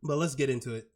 But let's get into it.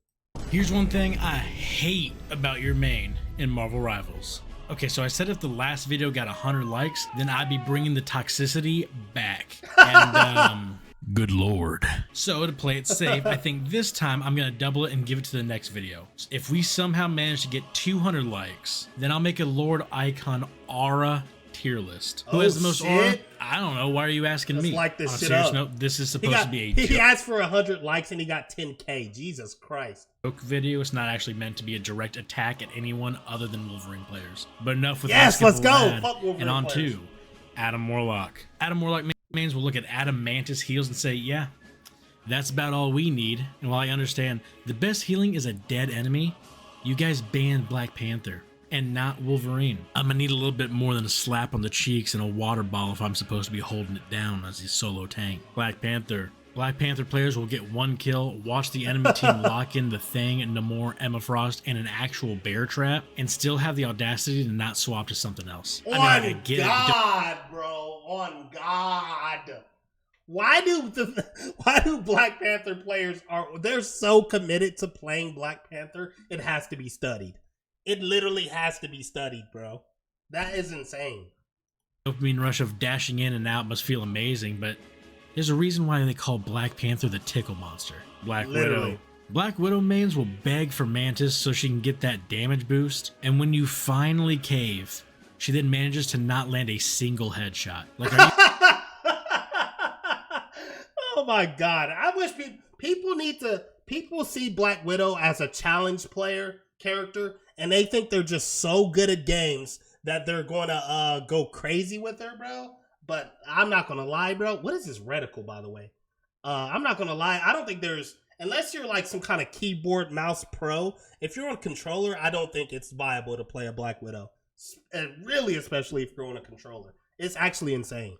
Here's one thing I hate about your main in Marvel Rivals. Okay, so I said if the last video got 100 likes, then I'd be bringing the toxicity back. And, good lord. So to play it safe, I think this time I'm gonna double it and give it to the next video. If we somehow manage to get 200 likes, then I'll make a Lord Icon Aura tier list. Who has the most aura? I don't know. Why are you asking me? Like this On a shit serious up. note, this is supposed to be a He joke asked for 100 likes and he got 10K. Jesus Christ. video. It's not actually meant to be a direct attack at anyone other than Wolverine players. But enough with Yes, let's go. Lad, Fuck Wolverine and on players. to Adam Warlock. Adam Warlock mains will look at Adam Mantis heals and say, yeah, that's about all we need. And while I understand the best healing is a dead enemy, you guys banned Black Panther and not Wolverine. I'm gonna need a little bit more than a slap on the cheeks and a water bottle if I'm supposed to be holding it down as a solo tank. Black Panther players will get one kill, watch the enemy team lock in the Thing, Namor, Emma Frost, and an actual bear trap, and still have the audacity to not swap to something else. I get God, bro. On God. Why do Black Panther players they're so committed to playing Black Panther? It has to be studied. It literally has to be studied, bro. That is insane. Dopamine rush of dashing in and out must feel amazing, but there's a reason why they call Black Panther the tickle monster. Black Widow mains will beg for Mantis so she can get that damage boost, and when you finally cave, she then manages to not land a single headshot. Like, are you Oh my God. I wish people see Black Widow as a challenge character, and they think they're just so good at games that they're going to go crazy with her, bro. But I'm not going to lie, bro. What is this reticle, by the way? I'm not going to lie. I don't think unless you're like some kind of keyboard mouse pro, if you're on controller, I don't think it's viable to play a Black Widow. And really, especially if you're on a controller. It's actually insane.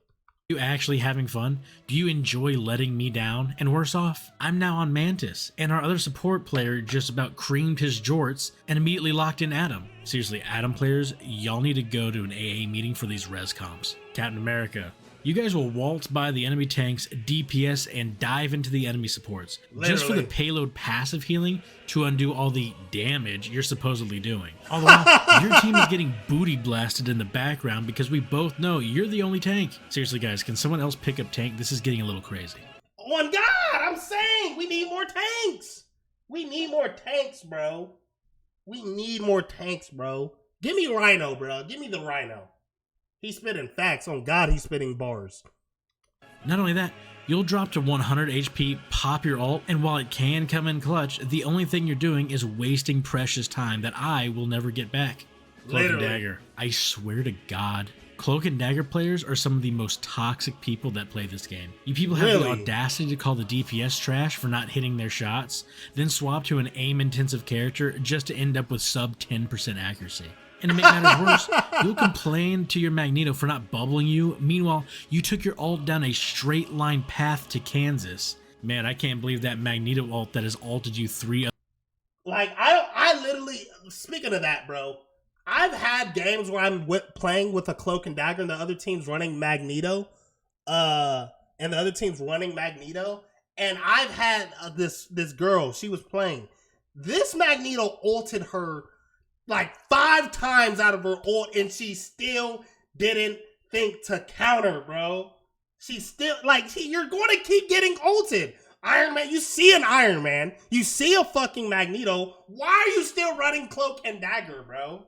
you actually having fun? Do you enjoy letting me down? And worse off, I'm now on Mantis, and our other support player just about creamed his jorts and immediately locked in Adam. Seriously, Adam players, y'all need to go to an AA meeting for these res comps. Captain America, you guys will waltz by the enemy tanks, DPS, and dive into the enemy supports. Literally. Just for the payload passive healing to undo all the damage you're supposedly doing. All the while, your team is getting booty blasted in the background because we both know you're the only tank. Seriously guys, can someone else pick up tank? This is getting a little crazy. On God, I'm saying we need more tanks. We need more tanks, bro. We need more tanks, bro. Give me Rhino, bro. Give me the Rhino. He's spitting facts. On God, he's spitting bars. Not only that, you'll drop to 100 HP, pop your ult, and while it can come in clutch, the only thing you're doing is wasting precious time that I will never get back. Cloak and Dagger. I swear to God, Cloak and Dagger players are some of the most toxic people that play this game. You people have the audacity to call the DPS trash for not hitting their shots, then swap to an aim-intensive character just to end up with sub 10% accuracy. And to make matters worse, you'll complain to your Magneto for not bubbling you. Meanwhile, you took your ult down a straight line path to Kansas. Man, I can't believe that Magneto ult that has ulted you 3. Like, I literally, speaking of that, bro, I've had games where I'm playing with a Cloak and Dagger and the other team's running Magneto, and I've had this girl, she was playing. This Magneto ulted her like 5 times out of her ult, and she still didn't think to counter, bro. She still, you're going to keep getting ulted. Iron Man, you see an Iron Man, you see a fucking Magneto. Why are you still running Cloak and Dagger, bro?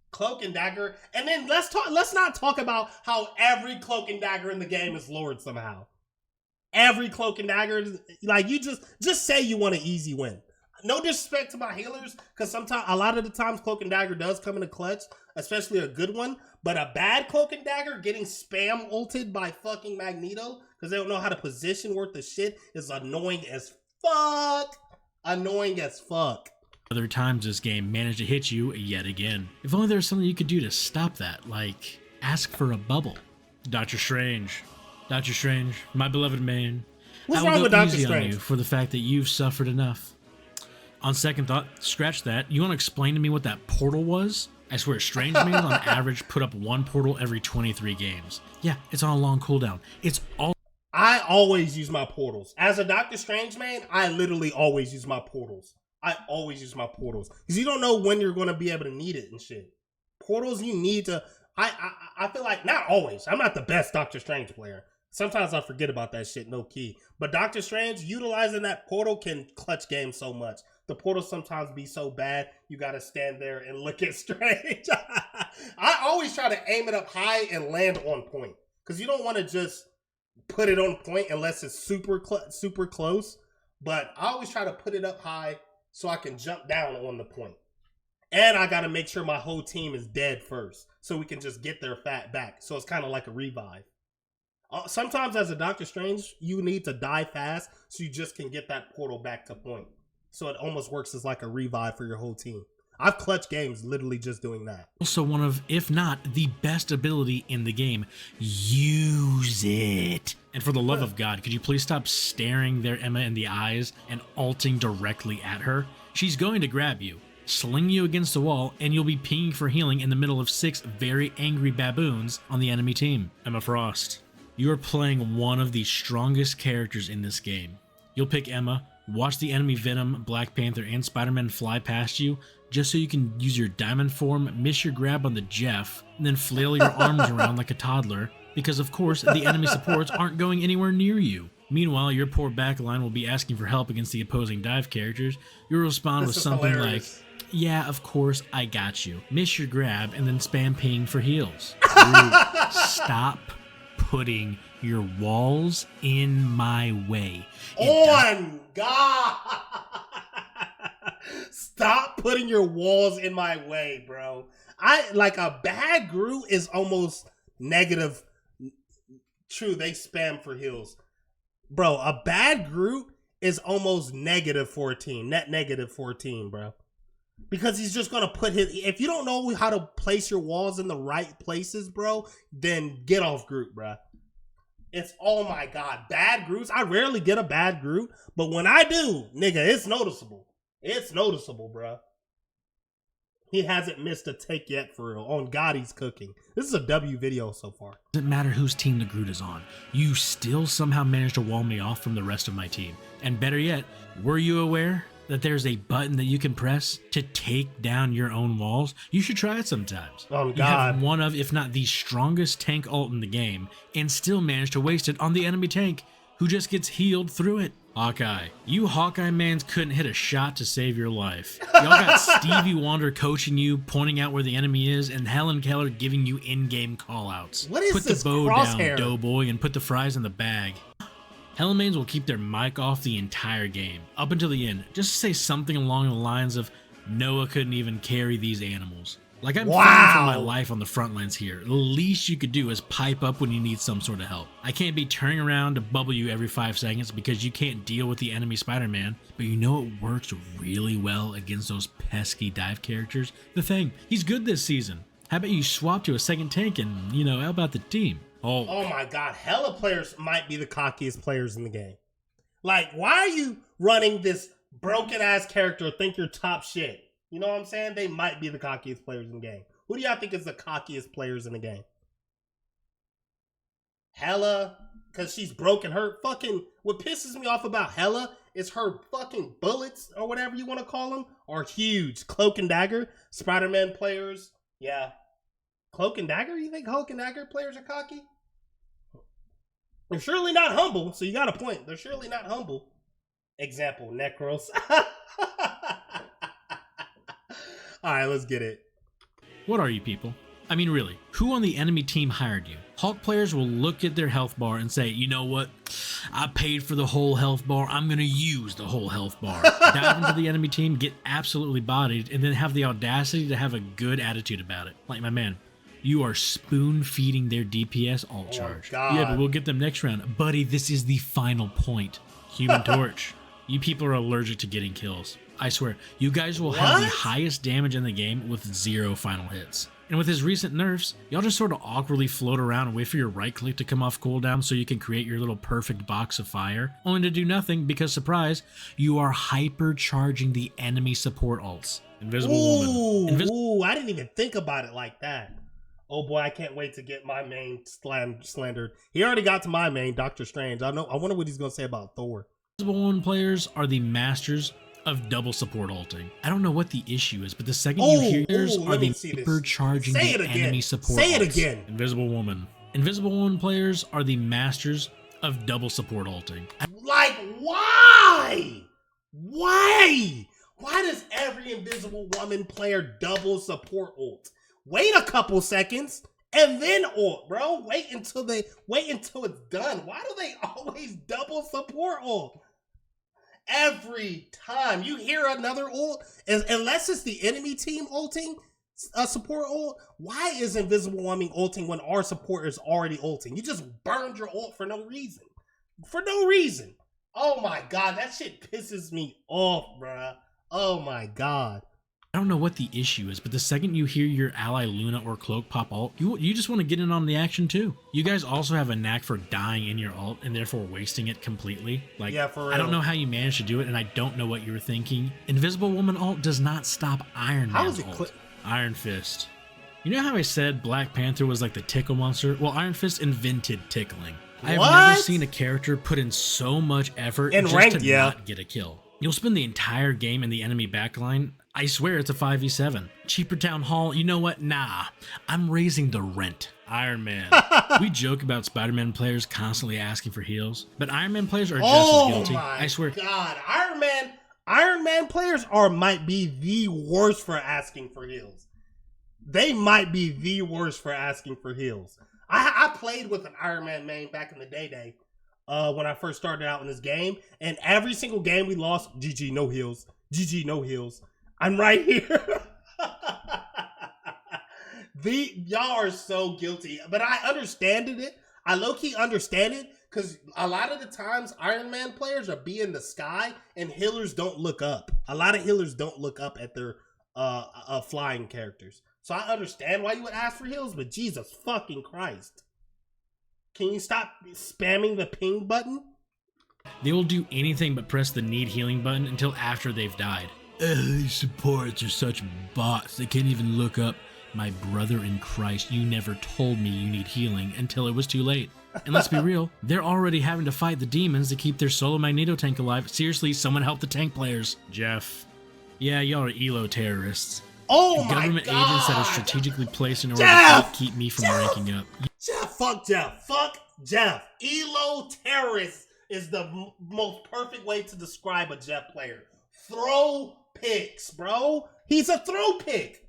Cloak and Dagger, and then let's not talk about how every Cloak and Dagger in the game is Lord somehow. Every Cloak and Dagger, like, you just say you want an easy win. No disrespect to my healers, because a lot of the times Cloak and Dagger does come in a clutch, especially a good one. But a bad Cloak and Dagger getting spam ulted by fucking Magneto because they don't know how to position worth the shit is annoying as fuck. Annoying as fuck. Other times this game managed to hit you yet again. If only there was something you could do to stop that, like ask for a bubble. Doctor Strange, my beloved main. What's I will wrong go with Doctor easy Strange? on you for the fact that you've suffered enough. On second thought, scratch that. You want to explain to me what that portal was? I swear, Strange mains on average put up 1 portal every 23 games. Yeah, it's on a long cooldown. It's all I always use my portals. As a Doctor Strange main, I literally always use my portals. I always use my portals. Because you don't know when you're going to be able to need it and shit. Portals, you need to... I feel like, not always. I'm not the best Doctor Strange player. Sometimes I forget about that shit, no key. But Doctor Strange, utilizing that portal can clutch games so much. The portals sometimes be so bad, you got to stand there and look at Strange. I always try to aim it up high and land on point. Because you don't want to just put it on point unless it's super close. But I always try to put it up high so I can jump down on the point. And I got to make sure my whole team is dead first so we can just get their fat back. So it's kind of like a revive. Sometimes as a Doctor Strange, you need to die fast so you just can get that portal back to point. So it almost works as like a revive for your whole team. I've clutched games literally just doing that. Also one of, if not the best ability in the game. Use it. And for the love of God, could you please stop staring there Emma in the eyes and ulting directly at her? She's going to grab you, sling you against the wall, and you'll be pinging for healing in the middle of 6 very angry baboons on the enemy team. Emma Frost. You are playing one of the strongest characters in this game. You'll pick Emma, watch the enemy Venom, Black Panther, and Spider-Man fly past you, just so you can use your diamond form, miss your grab on the Jeff, and then flail your arms around like a toddler, because of course the enemy supports aren't going anywhere near you. Meanwhile, your poor backline will be asking for help against the opposing dive characters. You'll respond with something hilarious. Like, yeah, of course, I got you. Miss your grab, and then spam ping for heals. Dude, stop putting your walls in my way. On God! Stop putting your walls in my way, bro. Like a bad Groot is almost negative. True, they spam for heals. Bro, a bad Groot is almost negative 14. Net negative 14, bro. Because he's just gonna put his... If you don't know how to place your walls in the right places, bro, then get off Groot, bro. It's, oh my God, bad Groots. I rarely get a bad Groot, but when I do, nigga, it's noticeable. It's noticeable, bro. He hasn't missed a take yet for real. On God, he's cooking. This is a W video so far. Doesn't matter whose team the Groot is on. You still somehow managed to wall me off from the rest of my team. And better yet, were you aware that there's a button that you can press to take down your own walls? You should try it sometimes. Oh, God. You have one of, if not the strongest tank ult in the game, and still manage to waste it on the enemy tank, who just gets healed through it. Hawkeye. You Hawkeye mans couldn't hit a shot to save your life. Y'all got Stevie Wonder coaching you, pointing out where the enemy is, and Helen Keller giving you in-game callouts. What is put this the bow crosshair? down, doughboy, and put the fries in the bag. Helen mains will keep their mic off the entire game, up until the end, just to say something along the lines of, Noah couldn't even carry these animals. Like, I'm fighting for my life on the front lines here. The least you could do is pipe up when you need some sort of help. I can't be turning around to bubble you every 5 seconds because you can't deal with the enemy Spider-Man, but you know it works really well against those pesky dive characters? The Thing. He's good this season. How about you swap to a second tank and, you know, how about the team? Oh my God, hella players might be the cockiest players in the game. Like, why are you running this broken ass character think you're top shit? You know what I'm saying? They might be the cockiest players in the game. Who do y'all think is the cockiest players in the game? Hella, because she's broken. Her fucking, what pisses me off about Hella is her fucking bullets, or whatever you want to call them, are huge. Cloak and Dagger, Spider-Man players, yeah. Cloak and Dagger? You think Cloak and Dagger players are cocky? They're surely not humble, so you got a point. They're surely not humble. Example, Necros. Alright, let's get it. What are you people? I mean, really, who on the enemy team hired you? Hulk players will look at their health bar and say, you know what? I paid for the whole health bar. I'm going to use the whole health bar. Dive into the enemy team, get absolutely bodied, and then have the audacity to have a good attitude about it. Like my man. You are spoon-feeding their DPS alt charge. God. Yeah, but we'll get them next round. Buddy, this is the final point. Human Torch. You people are allergic to getting kills. I swear, you guys will have the highest damage in the game with 0 final hits. And with his recent nerfs, y'all just sort of awkwardly float around and wait for your right click to come off cooldown so you can create your little perfect box of fire, only to do nothing because, surprise, you are hypercharging the enemy support alts. Invisible Woman. Ooh, I didn't even think about it like that. Oh boy, I can't wait to get my main slandered. He already got to my main, Doctor Strange. I wonder what he's gonna say about Thor. Invisible Woman players are the masters of double support ulting. I don't know what the issue is, but the second you hear yours are the hypercharging the enemy support. Say it again. Invisible Woman. Invisible Woman players are the masters of double support ulting. Like, why? Why? Why does every Invisible Woman player double support ult? Wait a couple seconds and then ult, bro. Wait until it's done. Why do they always double support ult? Every time you hear another ult, unless it's the enemy team ulting a support ult, why is Invisible Woman ulting when our support is already ulting? You just burned your ult for no reason. For no reason. Oh my god, that shit pisses me off, bruh. Oh my god. I don't know what the issue is, but the second you hear your ally Luna or Cloak pop ult, you just want to get in on the action too. You guys also have a knack for dying in your ult and therefore wasting it completely. Like, yeah, for real. I don't know how you managed to do it, and I don't know what you were thinking. Invisible Woman ult does not stop Iron Man's ult. Iron Fist. You know how I said Black Panther was like the tickle monster? Well, Iron Fist invented tickling. I've never seen a character put in so much effort just to not get a kill. You'll spend the entire game in the enemy backline. I swear it's a 5v7. Cheaper Town Hall, you know what? Nah, I'm raising the rent. Iron Man. We joke about Spider-Man players constantly asking for heals, but Iron Man players are just as guilty. I swear. God, Iron Man players might be the worst for asking for heals. They might be the worst for asking for heals. I played with an Iron Man main back in the day when I first started out in this game, and every single game we lost, GG no heals, GG no heals. I'm right here. Y'all are so guilty, but I understand it. I low-key understand it because a lot of the times Iron Man players are in the sky and healers don't look up. A lot of healers don't look up at their flying characters. So I understand why you would ask for heals, but Jesus fucking Christ. Can you stop spamming the ping button? They will do anything but press the need healing button until after they've died. These supports are such bots, they can't even look up. My brother in Christ, you never told me you need healing until it was too late. And let's be real, they're already having to fight the demons to keep their solo Magneto tank alive. Seriously, someone help the tank players. Jeff. Yeah, y'all are ELO terrorists. Oh my god! Government agents that are strategically placed in order to keep me from ranking up. Fuck Jeff. ELO terrorist is the most perfect way to describe a Jeff player. Throw picks, bro. He's a throw pick.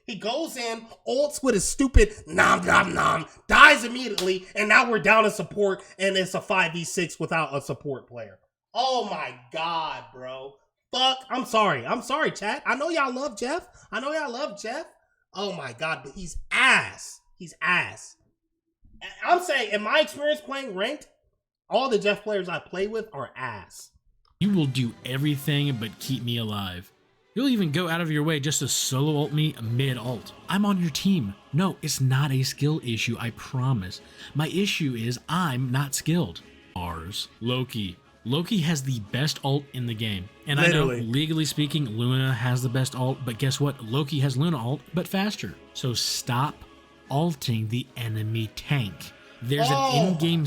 He goes in, ults with his stupid nom nom nom, dies immediately, and now we're down in support, and it's a 5v6 without a support player. Oh my god, bro. Fuck. I'm sorry, chat. I know y'all love Jeff. Oh my god, but he's ass. I'm saying, in my experience playing ranked, all the Jeff players I play with are ass. You will do everything but keep me alive. You'll even go out of your way just to solo ult me mid-ult. I'm on your team. No, it's not a skill issue, I promise. My issue is I'm not skilled. Loki. Loki has the best ult in the game. And literally. I know, legally speaking, Luna has the best ult, but guess what? Loki has Luna ult, but faster. So stop ulting the enemy tank. There's an in-game...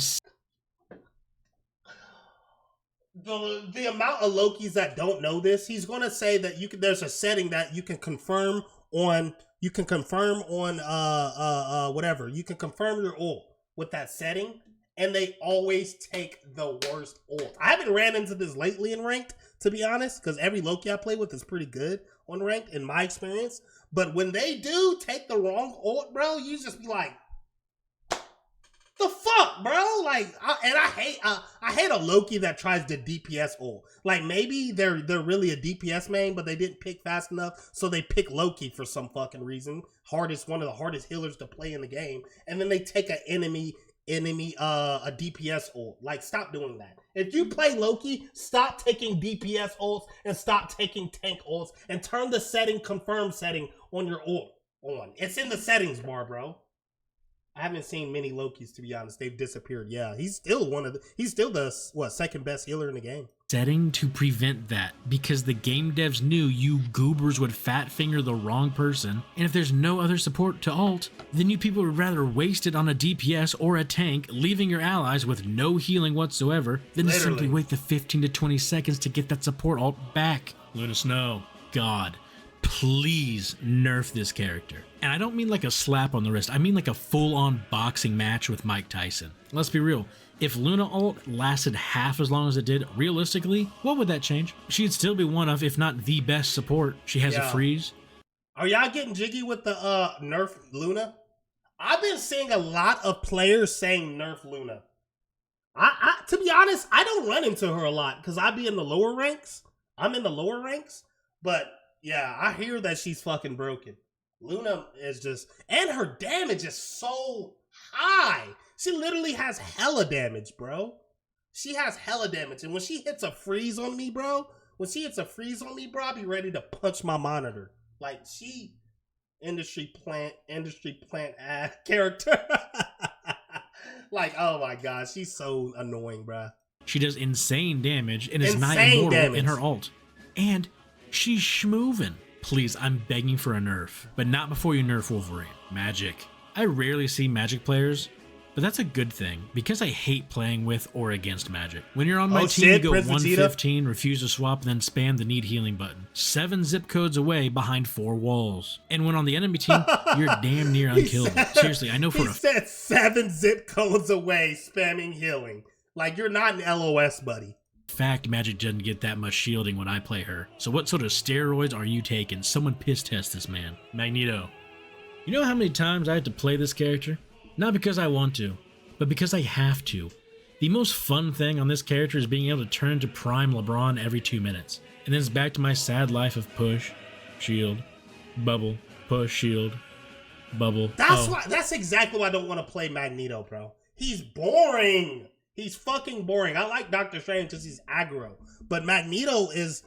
The amount of Lokis that don't know this, he's gonna say that there's a setting that you can confirm on whatever. You can confirm your ult with that setting, and they always take the worst ult. I haven't ran into this lately in ranked, to be honest, because every Loki I play with is pretty good on ranked in my experience. But when they do take the wrong ult, bro, you just be like, the fuck, bro? Like, I hate a Loki that tries to DPS ult. Like, maybe they're really a DPS main, but they didn't pick fast enough, so they pick Loki for some fucking reason. One of the hardest healers to play in the game, and then they take an enemy a DPS ult. Like, stop doing that. If you play Loki, stop taking DPS ults and stop taking tank ults, and turn the confirm setting on your ult on. It's in the settings bar, bro. I haven't seen many Lokis, to be honest. They've disappeared. Yeah, he's still he's still the second best healer in the game. Setting to prevent that, because the game devs knew you goobers would fat finger the wrong person, and if there's no other support to ult, then you people would rather waste it on a DPS or a tank, leaving your allies with no healing whatsoever, than to simply wait the 15 to 20 seconds to get that support ult back. Luna Snow, God, please nerf this character. And I don't mean like a slap on the wrist, I mean like a full-on boxing match with Mike Tyson. Let's be real. If Luna ult lasted half as long as it did, realistically, what would that change? She'd still be one of, if not the best support. She has a freeze. Are y'all getting jiggy with the nerf Luna? I've been seeing a lot of players saying nerf Luna. I to be honest, I don't run into her a lot because I be in the lower ranks. I'm in the lower ranks. But yeah, I hear that she's fucking broken. Luna is just, and her damage is so high. She literally has hella damage, bro. She has hella damage. And when she hits a freeze on me, bro, I'll be ready to punch my monitor. Like, she industry plant ass character. Like, oh my god, she's so annoying, bro. She does insane damage and is not immortal in her ult. And she's schmoovin'. Please, I'm begging for a nerf, but not before you nerf Wolverine. Magic. I rarely see Magic players, but that's a good thing, because I hate playing with or against Magic. When you're on my team, you go Prince 115, refuse to swap, then spam the need healing button. 7 zip codes away behind 4 walls. And when on the enemy team, you're damn near unkillable. Seriously, I know for he said 7 zip codes away spamming healing. Like, you're not an LOS, buddy. Fact, Magic doesn't get that much shielding when I play her. So what sort of steroids are you taking? Someone piss test this man. Magneto. You know how many times I have to play this character? Not because I want to, but because I have to. The most fun thing on this character is being able to turn to prime LeBron every 2 minutes. And then it's back to my sad life of push, shield, bubble, push, shield, bubble. That's exactly why I don't want to play Magneto, bro. He's boring. He's fucking boring. I like Doctor Strange because he's aggro. But Magneto is,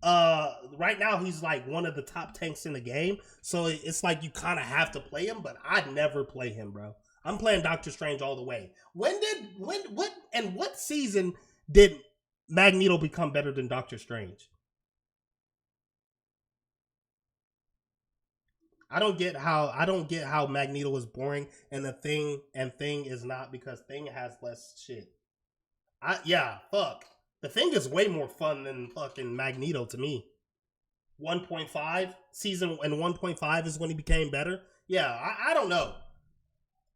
right now he's like one of the top tanks in the game. So it's like you kind of have to play him, but I'd never play him, bro. I'm playing Doctor Strange all the way. What season did Magneto become better than Doctor Strange? I don't get how Magneto is boring and Thing is not, because Thing has less shit. Fuck. The Thing is way more fun than fucking Magneto to me. 1.5 season and 1.5 is when he became better. Yeah, I don't know.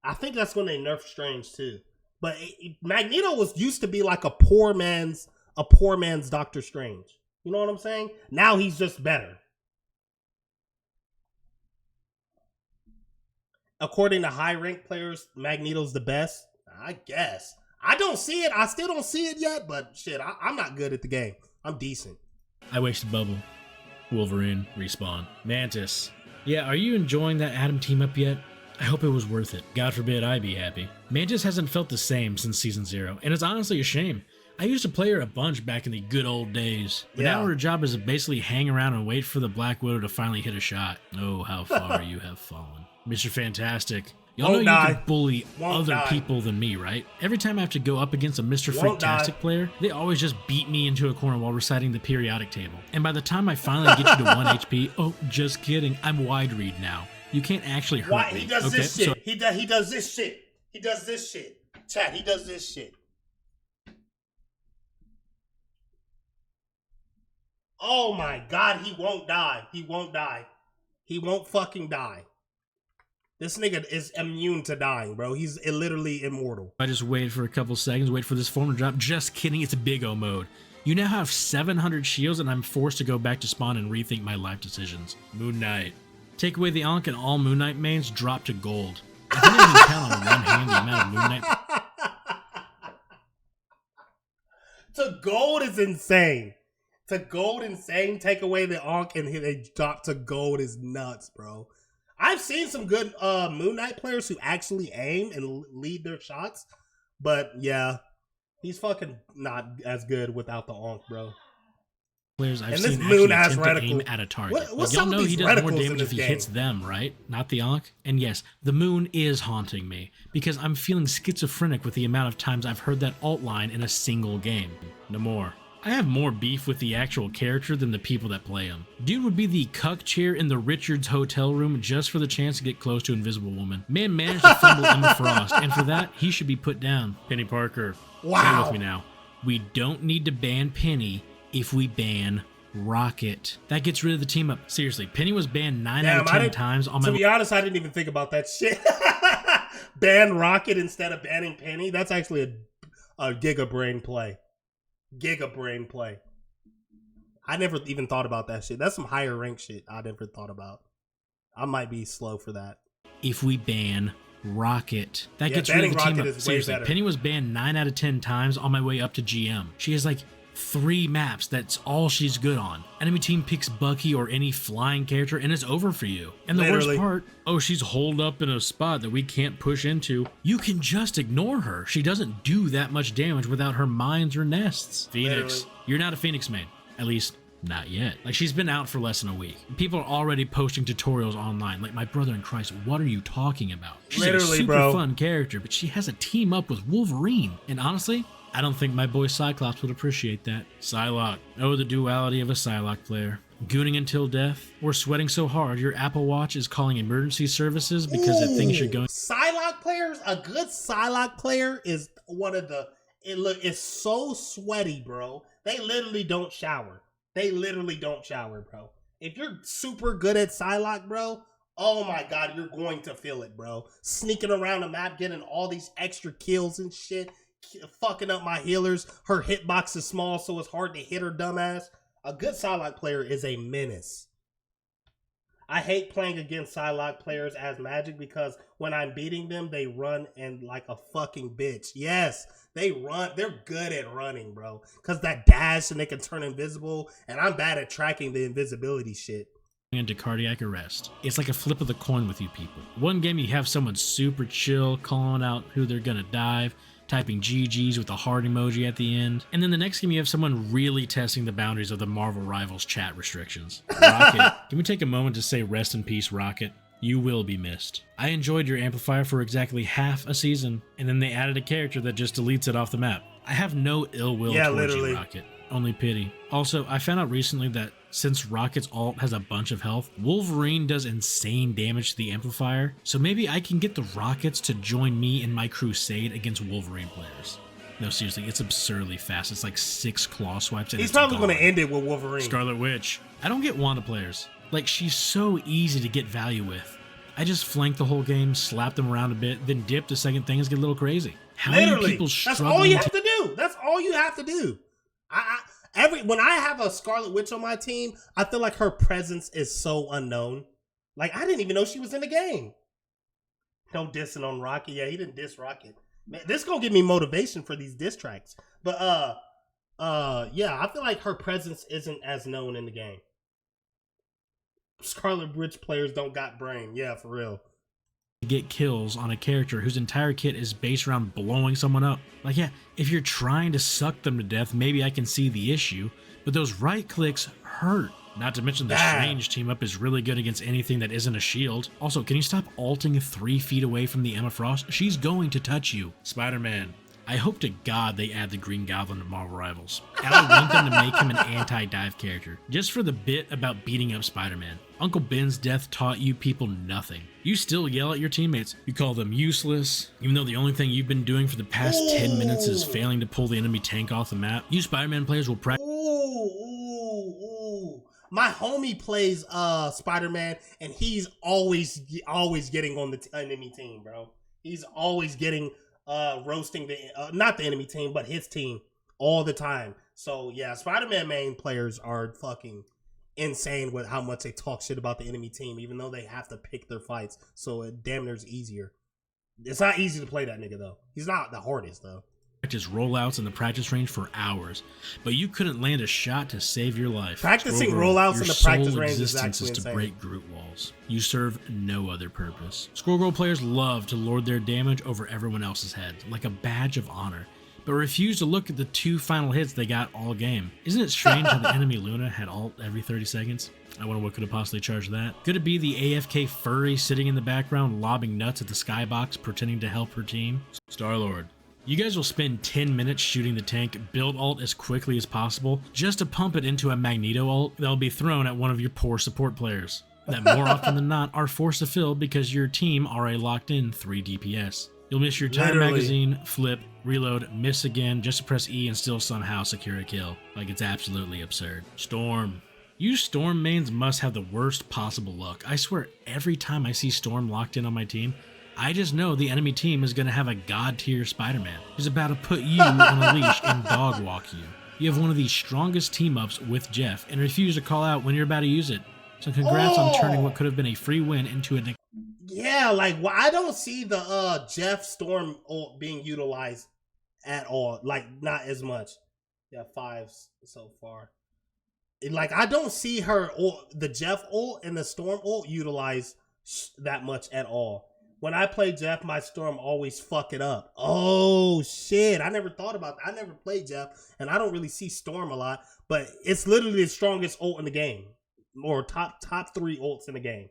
I think that's when they nerfed Strange too. But Magneto used to be like a poor man's Doctor Strange. You know what I'm saying? Now he's just better. According to high rank players, Magneto's the best. I guess. I don't see it. I still don't see it yet, but shit, I'm not good at the game. I'm decent. I wasted bubble. Wolverine, respawn. Mantis. Yeah, are you enjoying that Adam team up yet? I hope it was worth it. God forbid I be happy. Mantis hasn't felt the same since Season 0, and it's honestly a shame. I used to play her a bunch back in the good old days, but now her job is to basically hang around and wait for the Black Widow to finally hit a shot. Oh, how far you have fallen. Mr. Fantastic. Y'all know you can bully other people than me, right? Every time I have to go up against a Mr. Freaktastic player, they always just beat me into a corner while reciting the periodic table. And by the time I finally get you to 1 HP, oh, just kidding, I'm wide read now. You can't actually hurt me. He does this shit. He does this shit. He does this shit. Chat, he does this shit. Oh my god, he won't die. He won't die. He won't fucking die. This nigga is immune to dying, bro. He's literally immortal. I just waited for a couple seconds, wait for this form to drop. Just kidding, it's Big O mode. You now have 700 shields and I'm forced to go back to spawn and rethink my life decisions. Moon Knight. Take away the Ankh and all Moon Knight mains drop to gold. I think I can count on one hand the amount of Moon Knight. To gold is insane. To gold insane. Take away the Ankh and they drop to gold is nuts, bro. I've seen some good Moon Knight players who actually aim and lead their shots, but yeah, he's fucking not as good without the Ankh, bro. players I've And this seen actually moon-ass attempt to aim reticle. at a target. What's Y'all some of know these he does more reticles in damage if this he game? hits them, right? Not the Ankh. And yes, the moon is haunting me because I'm feeling schizophrenic with the amount of times I've heard that alt line in a single game. No more. I have more beef with the actual character than the people that play him. Dude would be the cuck chair in the Richards hotel room just for the chance to get close to Invisible Woman. Man managed to fumble Emma Frost, and for that, he should be put down. Penny Parker. Wow. Stay with me now. We don't need to ban Penny if we ban Rocket. That gets rid of the team up. Seriously, Penny was banned 9 out of 10 times on my... To be honest, I didn't even think about that shit. Ban Rocket instead of banning Penny. That's actually a Giga Brain play. Giga Brain play. I never even thought about that shit. That's some higher rank shit I never thought about. I might be slow for that. If we ban Rocket. That Yeah, gets rid of banning the team Rocket up. is way Seriously, better. Penny was banned 9 out of 10 times on my way up to GM. She has like 3 maps. That's all she's good on. Enemy team picks Bucky or any flying character and it's over for you. And the Literally. worst part, oh, she's holed up in a spot that we can't push into. You can just ignore her. She doesn't do that much damage without her mines or nests. Phoenix, Literally. you're not a Phoenix main. At least, not yet. Like, she's been out for less than a week. People are already posting tutorials online. Like, my brother in Christ, what are you talking about? She's like a Literally, super bro. fun character, but she has a team up with Wolverine. And honestly, I don't think my boy Cyclops would appreciate that. Psylocke. Oh, the duality of a Psylocke player. Gooning until death, or sweating so hard your Apple Watch is calling emergency services because it thinks you're going... Psylocke players, a good Psylocke player is one of the... It's so sweaty, bro. They literally don't shower. They literally don't shower, bro. If you're super good at Psylocke, bro, oh my god, you're going to feel it, bro. Sneaking around the map, getting all these extra kills and shit, fucking up my healers. Her hitbox is small, so it's hard to hit her dumbass. A good Psylocke player is a menace. I hate playing against Psylocke players as Magic because when I'm beating them, they run and like a fucking bitch. Yes, they run. They're good at running, bro. Because that dash and they can turn invisible. And I'm bad at tracking the invisibility shit. into cardiac arrest. It's like a flip of the coin with you people. One game you have someone super chill, calling out who they're gonna dive, typing GG's with a heart emoji at the end. And then the next game you have someone really testing the boundaries of the Marvel Rivals chat restrictions. Rocket. Can we take a moment to say rest in peace, Rocket? You will be missed. I enjoyed your amplifier for exactly half a season, and then they added a character that just deletes it off the map. I have no ill will towards literally. you, Rocket. Only pity. Also, I found out recently that since Rocket's ult has a bunch of health, Wolverine does insane damage to the amplifier, so maybe I can get the Rockets to join me in my crusade against Wolverine players. No, seriously, it's absurdly fast. It's like 6 claw swipes and He's it's probably gone. going to end it with Wolverine. Scarlet Witch. I don't get Wanda players. Like, she's so easy to get value with. I just flank the whole game, slap them around a bit, then dip to second things get a little crazy. How many Literally, people that's struggling all you to have to do. That's all you have to do. When I have a Scarlet Witch on my team, I feel like her presence is so unknown. Like, I didn't even know she was in the game. No dissing on Rocket. Yeah, he didn't diss Rocket. Man, this gonna give me motivation for these diss tracks. But yeah, I feel like her presence isn't as known in the game. Scarlet Witch players don't got brain. Yeah, for real. get kills on a character whose entire kit is based around blowing someone up. Like, yeah, if you're trying to suck them to death, maybe I can see the issue, but those right clicks hurt. Not to mention the Strange team up is really good against anything that isn't a shield. Also, can you stop ulting 3 feet away from the Emma Frost? She's going to touch you. Spider-Man. I hope to God they add the Green Goblin to Marvel Rivals. I want them to make him an anti-dive character, just for the bit about beating up Spider-Man. Uncle Ben's death taught you people nothing. You still yell at your teammates. You call them useless, even though the only thing you've been doing for the past 10 minutes is failing to pull the enemy tank off the map. You Spider-Man players will practice. Ooh. My homie plays Spider-Man, and he's always getting on the enemy team, bro. He's always getting roasting the not the enemy team, but his team all the time. So yeah, Spider-Man main players are fucking insane with how much they talk shit about the enemy team, even though they have to pick their fights. So it damn near's easier. It's not easy to play that nigga though. He's not the hardest though. Practice rollouts in the practice range for hours, but you couldn't land a shot to save your life. Practicing Squirrel, rollouts your in the practice sole range is existence actually is to insane. break Groot walls. You serve no other purpose. Squirrel players love to lord their damage over everyone else's head, like a badge of honor. but refused to look at the 2 final hits they got all game. Isn't it strange how the enemy Luna had ult every 30 seconds? I wonder what could have possibly charged that. Could it be the AFK furry sitting in the background lobbing nuts at the skybox pretending to help her team? Star-Lord. You guys will spend 10 minutes shooting the tank, build ult as quickly as possible, just to pump it into a Magneto ult that will be thrown at one of your poor support players, that more often than not are forced to fill because your team already locked in 3 DPS. You'll miss your time magazine, flip, reload, miss again, just to press E and still somehow secure a kill. Like, it's absolutely absurd. Storm. You Storm mains must have the worst possible luck. I swear, every time I see Storm locked in on my team, I just know the enemy team is going to have a god-tier Spider-Man who's about to put you on a leash and dog walk you. You have one of the strongest team-ups with Jeff and refuse to call out when you're about to use it. So congrats on turning what could have been a free win into a... Yeah, like, well, I don't see the Jeff Storm ult being utilized at all. Like, not as much. Yeah, 5 so far. Like, I don't see her ult, the Jeff ult and the Storm ult utilized that much at all. When I play Jeff, my Storm always fuck it up. Oh, shit. I never thought about that. I never played Jeff, and I don't really see Storm a lot, but it's literally the strongest ult in the game. Or top 3 ults in the game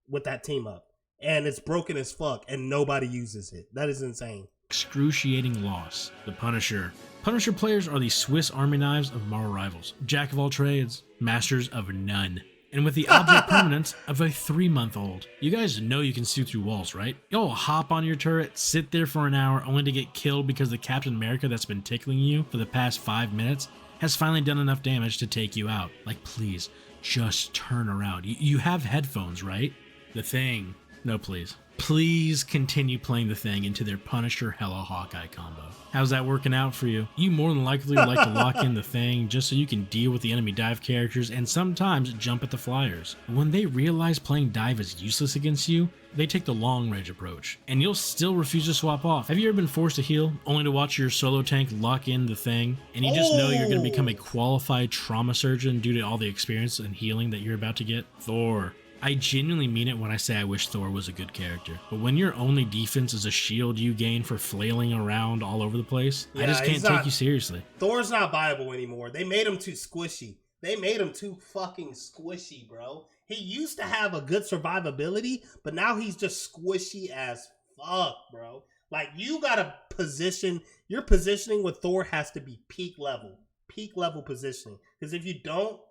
with that team up. And it's broken as fuck, and nobody uses it. That is insane. Excruciating loss. The Punisher. Punisher players are the Swiss Army knives of Marvel Rivals. Jack of all trades, masters of none. And with the object permanence of a 3-month-old. You guys know you can see through walls, right? You'll hop on your turret, sit there for an hour only to get killed because the Captain America that's been tickling you for the past 5 minutes has finally done enough damage to take you out. Like, please, just turn around. You have headphones, right? The Thing. No, please. Please continue playing the Thing into their Punisher Hella Hawkeye combo. How's that working out for you? You more than likely like to lock in the Thing just so you can deal with the enemy dive characters and sometimes jump at the flyers. When they realize playing dive is useless against you, they take the long range approach, and you'll still refuse to swap off. Have you ever been forced to heal, only to watch your solo tank lock in the Thing, and you just know you're going to become a qualified trauma surgeon due to all the experience and healing that you're about to get? Thor. I genuinely mean it when I say I wish Thor was a good character. But when your only defense is a shield you gain for flailing around all over the place, I just can't take you seriously. Thor's not viable anymore. They made him too squishy. They made him too fucking squishy, bro. He used to have a good survivability, but now he's just squishy as fuck, bro. Like, you gotta position, your positioning with Thor has to be peak level positioning. Because if you don't,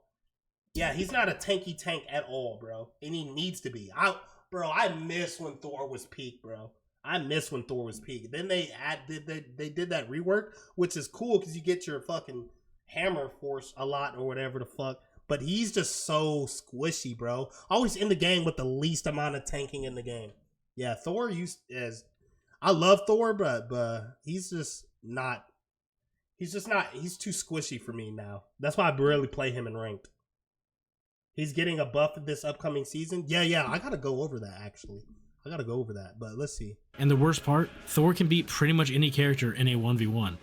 yeah, he's not a tanky tank at all, bro. And he needs to be. I miss when Thor was peak, bro. I miss when Thor was peak. Then they did that rework, which is cool because you get your fucking hammer force a lot or whatever the fuck. But he's just so squishy, bro. Always in the game with the least amount of tanking in the game. Yeah, Thor I love Thor, but he's just not. He's too squishy for me now. That's why I barely play him in ranked. He's getting a buff this upcoming season. Yeah, I gotta go over that, actually. I gotta go over that, but let's see. And the worst part, Thor can beat pretty much any character in a 1v1.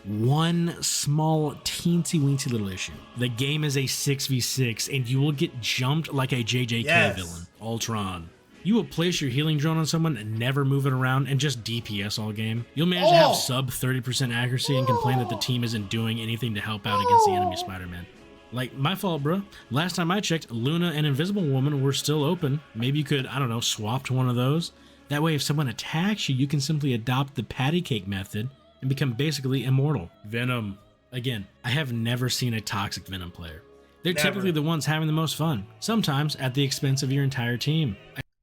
One small, teensy-weensy little issue. The game is a 6v6, and you will get jumped like a JJK villain. Ultron. You will place your healing drone on someone and never move it around and just DPS all game. You'll manage to have sub 30% accuracy and complain that the team isn't doing anything to help out against the enemy Spider-Man. Like, my fault, bro. Last time I checked, Luna and Invisible Woman were still open. Maybe you could, I don't know, swap to one of those. That way, if someone attacks you, you can simply adopt the patty cake method and become basically immortal. Venom. Again, I have never seen a toxic Venom player. They're typically the ones having the most fun, sometimes at the expense of your entire team.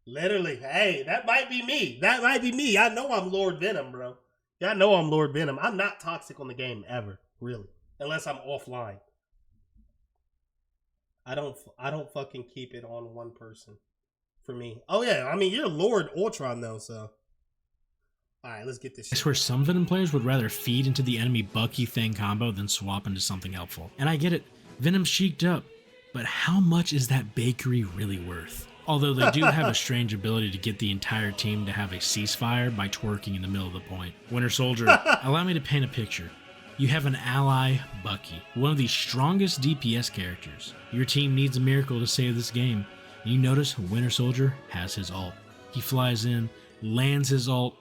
Literally, hey, that might be me. That might be me. I know I'm Lord Venom, bro. I know I'm Lord Venom. I'm not toxic on the game ever, really, unless I'm offline. I don't fucking keep it on one person for me. Oh yeah, I mean, you're Lord Ultron though, so. Alright, let's get this shit. I swear some Venom players would rather feed into the enemy Bucky Thing combo than swap into something helpful. And I get it, Venom's cheeked up, but how much is that bakery really worth? Although they do have a strange ability to get the entire team to have a ceasefire by twerking in the middle of the point. Winter Soldier, allow me to paint a picture. You have an ally, Bucky, one of the strongest DPS characters. Your team needs a miracle to save this game. You notice Winter Soldier has his ult. He flies in, lands his ult,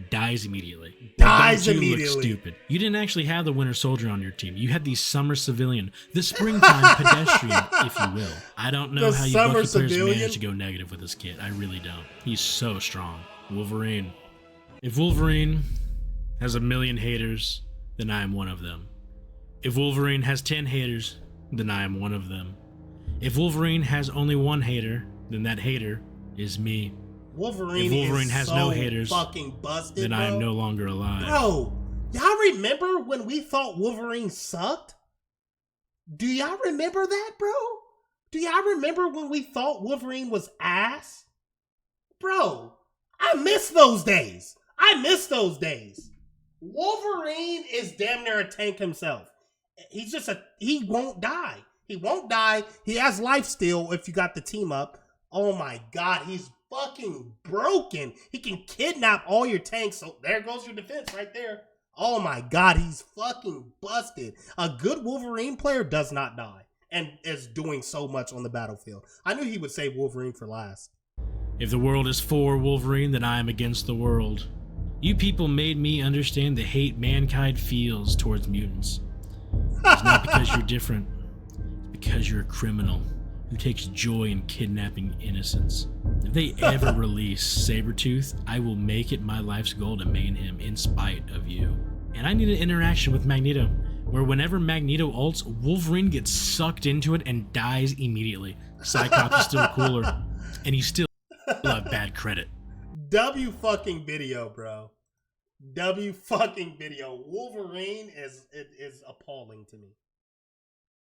dies immediately. Dies Don't you immediately. Look stupid. You didn't actually have the Winter Soldier on your team. You had the Summer Civilian, the Springtime Pedestrian, if you will. I don't know The how you Summer Bucky players Civilian? manage to go negative with this kid. I really don't. He's so strong. Wolverine. If Wolverine has 1 million haters, then I am one of them. If Wolverine has 10 haters, then I am one of them. If Wolverine has only 1 hater, then that hater is me. Wolverine, If Wolverine is has so no haters, fucking busted, then bro. I am no longer alive. Bro, y'all remember when we thought Wolverine sucked? Do y'all remember that, bro? Do y'all remember when we thought Wolverine was ass? Bro, I miss those days. I miss those days. Wolverine is damn near a tank himself. He's just he won't die. He won't die. He has life steal if you got the team up. Oh my god, he's fucking broken. He can kidnap all your tanks. So there goes your defense right there. Oh my god, he's fucking busted. A good Wolverine player does not die and is doing so much on the battlefield. I knew he would save Wolverine for last. If the world is for Wolverine, then I am against the world. You people made me understand the hate mankind feels towards mutants. It's not because you're different. It's because you're a criminal who takes joy in kidnapping innocents. If they ever release Sabretooth, I will make it my life's goal to main him in spite of you. And I need an interaction with Magneto, where whenever Magneto ults, Wolverine gets sucked into it and dies immediately. Cyclops is still cooler, and he's still have bad credit. W fucking video, bro. W fucking video. Wolverine is appalling to me.